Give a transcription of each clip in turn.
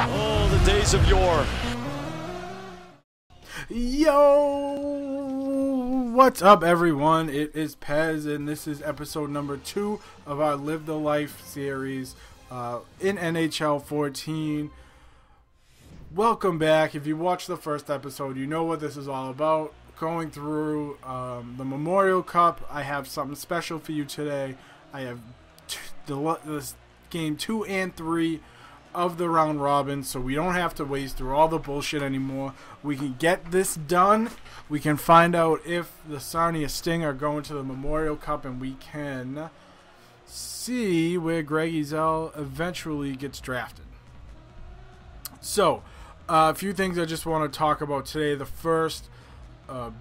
Oh, the days of yore. Yo, what's up, everyone? It is Pez, and this is episode number 2 of our Live the Life series in NHL 14. Welcome back. If you watched the first episode, you know what this is all about. Going through the Memorial Cup, I have something special for you today. I have this game 2 and 3 of the round robin, so we don't have to waste through all the bullshit anymore. We can get this done. We can find out if the Sarnia Sting are going to the Memorial Cup, and we can see where Greg Ezel eventually gets drafted. So, a few things I just want to talk about today. The first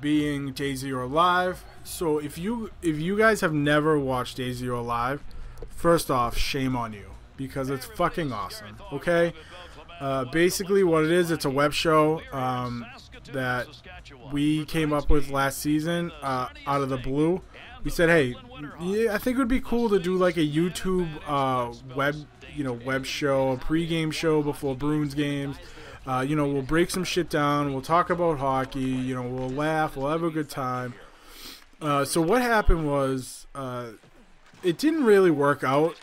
being Days of Yore Live. So if you guys have never watched Days of Yore Live, first off, shame on you, because it's fucking awesome. Okay, basically what it is, it's a web show that we came up with last season out of the blue. We said, hey, yeah, I think it would be cool to do like a YouTube web show, a pregame show before Bruins games. We'll break some shit down. We'll talk about hockey. We'll laugh. We'll have a good time. So what happened was, it didn't really work out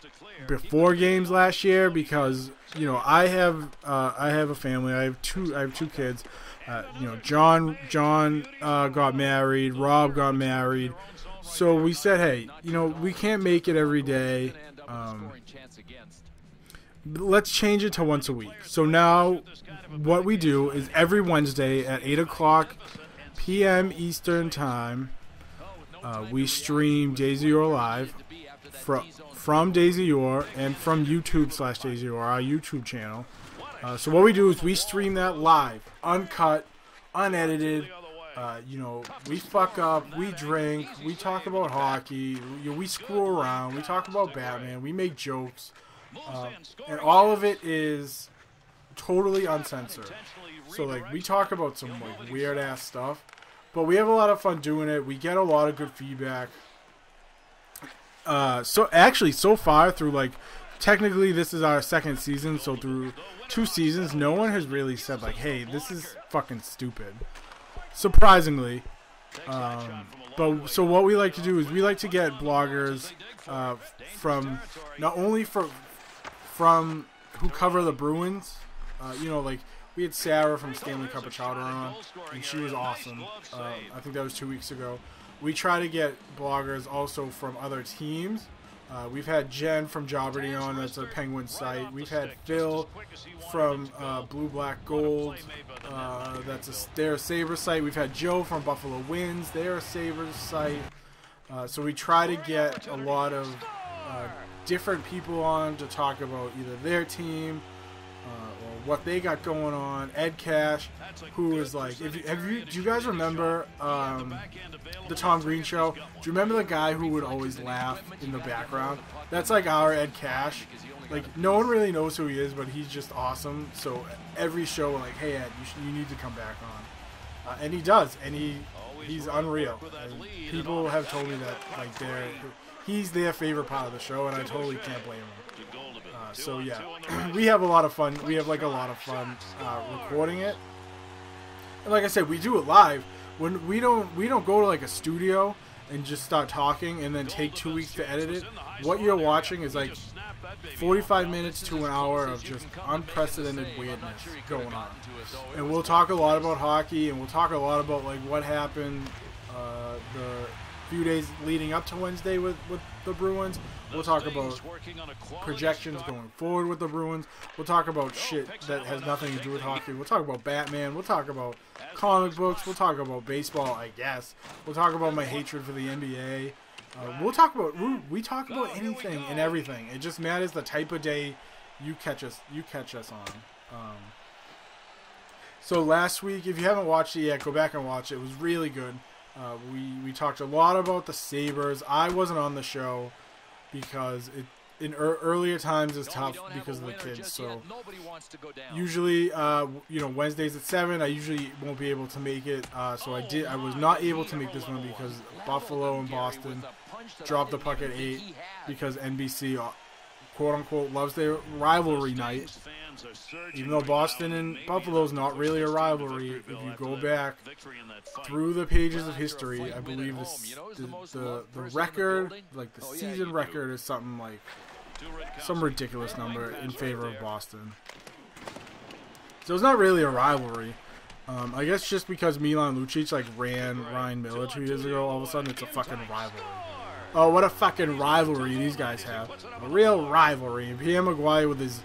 before games last year because I have a family. I have two kids. John got married. Rob got married. So we said, hey, we can't make it every day. Let's change it to once a week. So now what we do is every Wednesday at 8 o'clock p.m. Eastern Time, we stream Days of Yore Live from Days of Yore and from YouTube/Days of Yore, our YouTube channel. So what we do is we stream that live, uncut, unedited. We fuck up, we drink, we talk about hockey, we screw around, we talk about Batman, we make jokes. And all of it is totally uncensored. So we talk about some weird ass stuff, but we have a lot of fun doing it. We get a lot of good feedback. So far through technically this is our second season, so through 2 seasons, no one has really said hey, this is fucking stupid. Surprisingly. So what we like to do is we like to get bloggers from not only from who cover the Bruins. We had Sarah from Stanley Cup of Chowder on, and she was awesome. I think that was 2 weeks ago. We try to get bloggers also from other teams. We've had Jen from Jobberty on, that's a Penguin site. We've had Phil from Blue Black Gold, they're a Sabres site. We've had Joe from Buffalo Winds, they're a Sabres site. So we try to get a lot of different people on to talk about either their team or what they got going on. Ed Cash, who is do you guys remember the Tom Green show? Do you remember the guy who would always laugh in the background? That's our Ed Cash. No one really knows who he is, but he's just awesome. So every show, hey Ed, you need to come back on, and he does, and he's unreal. And people have told me that he's their favorite part of the show, and I totally can't blame him. So yeah, we have a lot of fun. We have a lot of fun recording it. And like I said, we do it live. When we don't go to a studio and just start talking and then take 2 weeks to edit it. What you're watching is 45 minutes to an hour of just unprecedented weirdness going on. And we'll talk a lot about hockey, and we'll talk a lot about what happened the few days leading up to Wednesday with the Bruins. We'll talk about projections going forward with the Bruins. We'll talk about shit that has nothing to do with hockey. We'll talk about Batman. We'll talk about comic books. We'll talk about baseball, I guess. We'll talk about my hatred for the NBA. We talk about anything and everything. It just matters the type of day you catch us on. So last week, if you haven't watched it yet, go back and watch it. It was really good. We talked a lot about the Sabres. I wasn't on the show because in earlier times it's tough because of the kids. So usually, Wednesdays at 7. I usually won't be able to make it. So I was not able to make this one because Buffalo and Boston dropped the puck at 8 because NBC, quote unquote, loves their rivalry night. even though Boston and Buffalo is not really a rivalry, if you go back through the pages of history, I believe the record, like the season record, is something like some ridiculous number in favor of Boston. So it's not really a rivalry. I guess just because Milan Lucic like ran Ryan Miller 2 years ago, all of a sudden it's a fucking rivalry. Oh, what a fucking rivalry these guys have. A real rivalry. And Pierre Maguire with his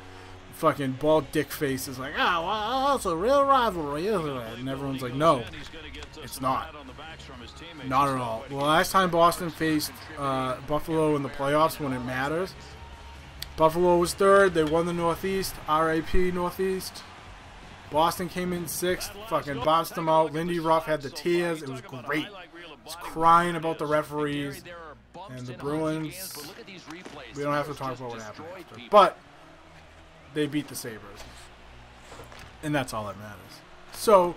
fucking bald dick face is like, oh, well, it's a real rivalry, isn't it? And everyone's like, no, it's not. Not at all. The last time Boston faced Buffalo in the playoffs when it matters, Buffalo was third. They won the Northeast. R.I.P. Northeast. Boston came in sixth. Fucking bounced them out. Lindy Ruff had the tears. It was great. He was crying about the referees. And the Bruins, we don't have to talk about what happened after. But they beat the Sabres. And that's all that matters. So,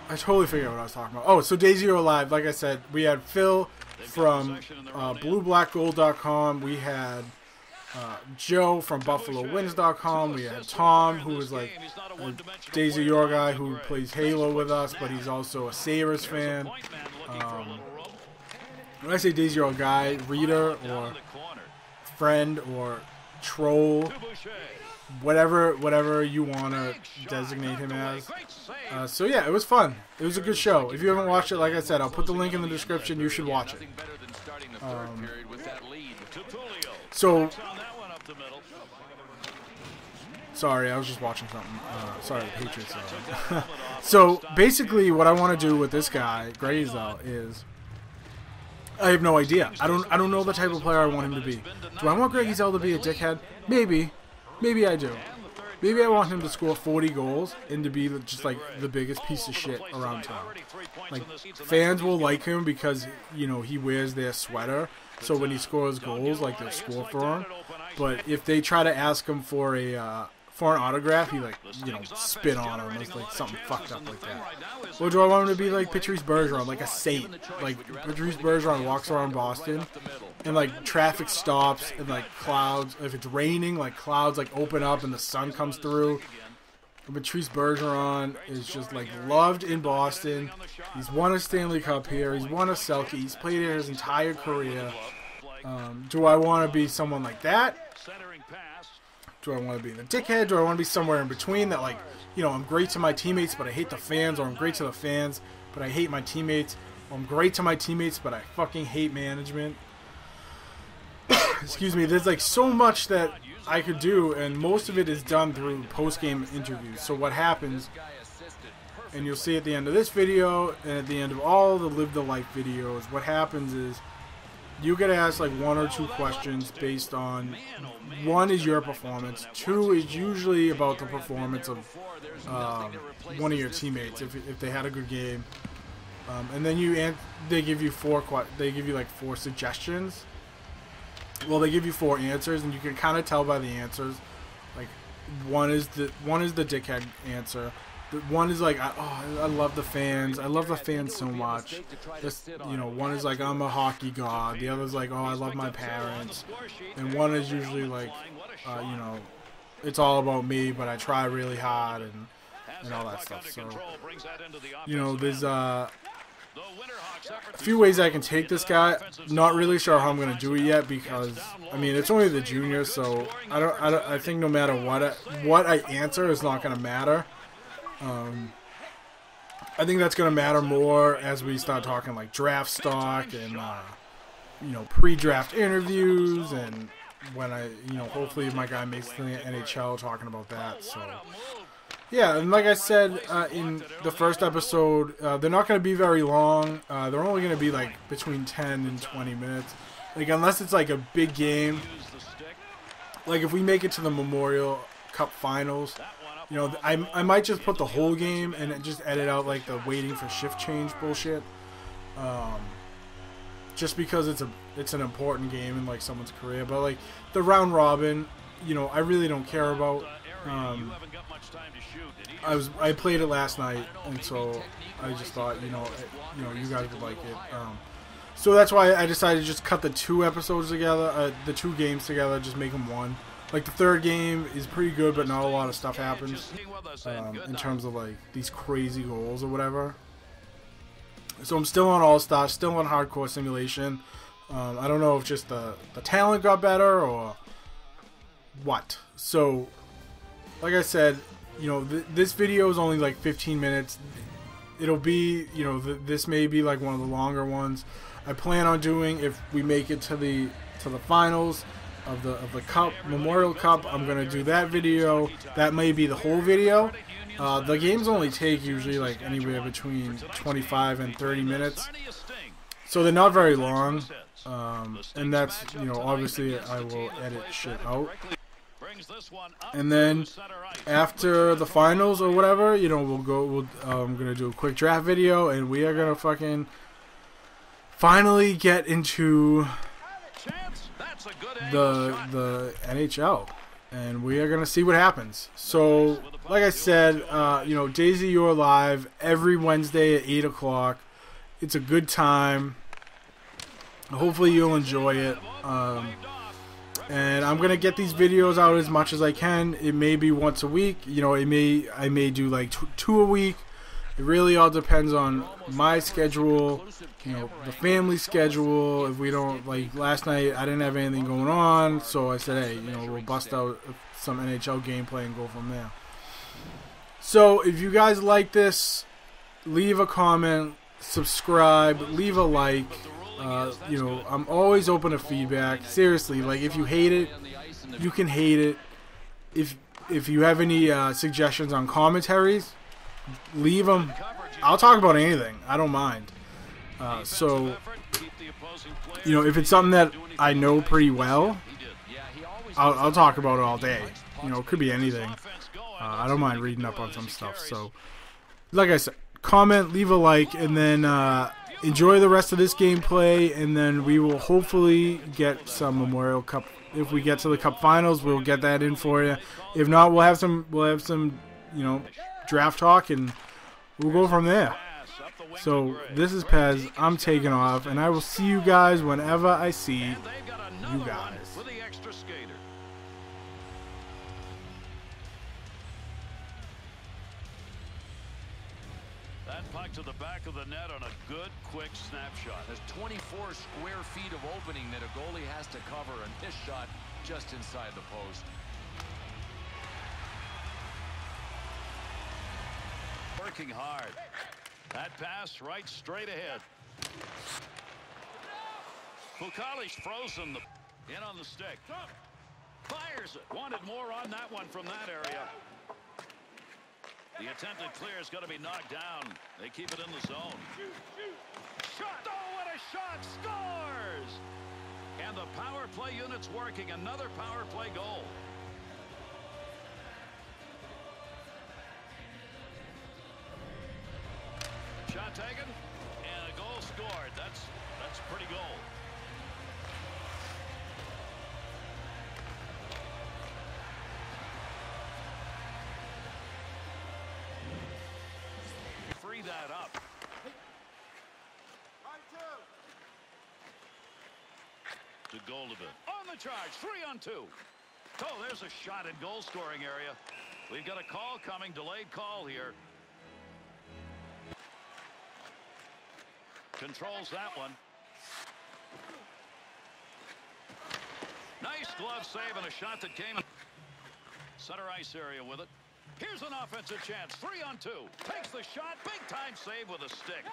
I totally forget what I was talking about. Oh, so Days of Your Life, like I said, we had Phil from BlueBlackGold.com. We had Joe from BuffaloWins.com. We had Tom, who is like a Days of Your guy who plays Halo with us, but he's also a Sabres fan. When I say Days of Your guy, reader or friend or troll, whatever you want to designate him as. So yeah, it was fun. It was a good show. If you haven't watched it, like I said, I'll put the link in the description. You should watch it. So, sorry, I was just watching something. Sorry, the Patriots. So basically, what I want to do with this guy, Grazel, is I have no idea. I don't know the type of player I want him to be. Do I want Greg Ezel to be a dickhead? Maybe. Maybe I do. Maybe I want him to score 40 goals and to be just like the biggest piece of shit around town. Like, fans will like him because, you know, he wears their sweater. So when he scores goals, like, they'll score for him. But if they try to ask him for an autograph, he, like, you know, spit on him. It's like something fucked up like that. Or do I want him to be like Patrice Bergeron, like a saint? Like, Patrice Bergeron walks around Boston and, like, traffic stops and, like, clouds. If it's raining, like, clouds, like, open up and the sun comes through. And Patrice Bergeron is just, like, loved in Boston. He's won a Stanley Cup here. He's won a Selke. He's played here his entire career. Do I want to be someone like that? Do I want to be the dickhead? Do I want to be somewhere in between that, like, you know, I'm great to my teammates, but I hate the fans, or I'm great to the fans, but I hate my teammates, or I'm great to my teammates, but I fucking hate management? Excuse me. There's, like, so much that I could do, and most of it is done through post-game interviews. So what happens, and you'll see at the end of this video, and at the end of all the Live the Life videos, what happens is you get asked like 1 or 2 questions based on, 1 is your performance, 2 is usually about the performance of one of your teammates if they had a good game, and then they give you like 4 suggestions. Well, they give you 4 answers, and you can kind of tell by the answers. Like, one is the dickhead answer. One is like, I love the fans. I love the fans so much. Just, you know, one is like, I'm a hockey god. The other's like, oh, I love my parents. And one is usually like, you know, it's all about me, but I try really hard and all that stuff. So, you know, there's a few ways I can take this guy. Not really sure how I'm gonna do it yet because, I mean, it's only the junior, so I think no matter what I answer is not gonna matter. I think that's going to matter more as we start talking like draft stock and, you know, pre-draft interviews, and when hopefully my guy makes the NHL, talking about that. So, yeah, and like I said in the first episode, they're not going to be very long. They're only going to be like between 10 and 20 minutes. Like, unless it's like a big game. Like, if we make it to the Memorial Cup Finals, you know, I might just put the whole game and just edit out like the waiting for shift change bullshit. Just because it's an important game in like someone's career. But like the round robin, you know, I really don't care about. I played it last night, and so I just thought, you know, you guys would like it. So that's why I decided to just cut the 2 episodes together, the 2 games together, just make them one. Like the third game is pretty good, but not a lot of stuff happens in terms of like these crazy goals or whatever. So I'm still on All-Star, still on Hardcore Simulation. I don't know if just the talent got better or what. So, like I said, you know, this video is only like 15 minutes. It'll be, you know, this may be like one of the longer ones. I plan on doing, if we make it to the finals of the Cup, Memorial Cup, I'm gonna do that video. That may be the whole video. The games only take usually like anywhere between 25 and 30 minutes, so they're not very long. And that's, you know, obviously I will edit shit out. And then after the finals or whatever, you know, I'm gonna do a quick draft video, and we are gonna fucking finally get into the NHL, and we are gonna see what happens. So, like I said, you know, Daisy, you're live every Wednesday at 8 o'clock. It's a good time. Hopefully you'll enjoy it. And I'm gonna get these videos out as much as I can. It may be once a week. You know, I may do like two a week. It really all depends on my schedule, you know, the family schedule. If we don't, like last night, I didn't have anything going on, so I said, hey, you know, we'll bust out some NHL gameplay and go from there. So if you guys like this, leave a comment, subscribe, leave a like. You know, I'm always open to feedback. Seriously, like if you hate it, you can hate it. If you have any suggestions on commentaries, leave them. I'll talk about anything. I don't mind. So, you know, if it's something that I know pretty well, I'll talk about it all day. You know, it could be anything. I don't mind reading up on some stuff. So, like I said, comment, leave a like, and then enjoy the rest of this gameplay, and then we will hopefully get some Memorial Cup. If we get to the Cup Finals, we'll get that in for you. If not, we'll have some, you know, draft talk, and we'll go from there. So this is Pez. I'm taking off, and I will see you guys whenever I see you guys. That puck to the back of the net on a good, quick snapshot. There's 24 square feet of opening that a goalie has to cover, and this shot just inside the post. Working hard. That pass right straight ahead. Fukali's frozen in on the stick. Fires it. Wanted more on that one from that area. The attempted clear is going to be knocked down. They keep it in the zone. Shot! Oh, what a shot! Scores! And the power play unit's working. Another power play goal. Shot taken, and a goal scored. That's a pretty goal. Free that up. To Goldobin. On the charge, 3-on-2. Oh, there's a shot in goal scoring area. We've got a call coming, delayed call here. Controls that one. Nice glove save and a shot that came in center ice area with it. Here's an offensive chance. 3-on-2. Takes the shot. Big time save with a stick.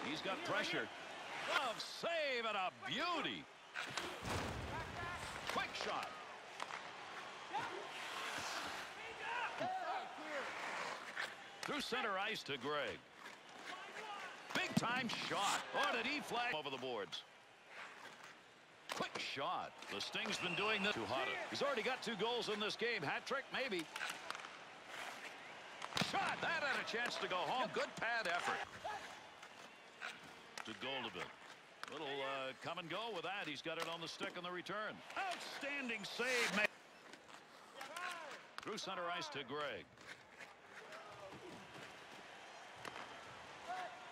He's got pressure. Glove save and a beauty. Quick shot. Through center ice to Greg. Big time shot. Oh, did he flag over the boards? Quick shot. The Sting's been doing this to Hutta. He's already got 2 goals in this game. Hat trick, maybe. Shot. That had a chance to go home. Good pad effort. To Goldobin. Little come and go with that. He's got it on the stick on the return. Outstanding save. Through center ice to Greg.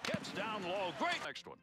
Gets down low. Great. Next one.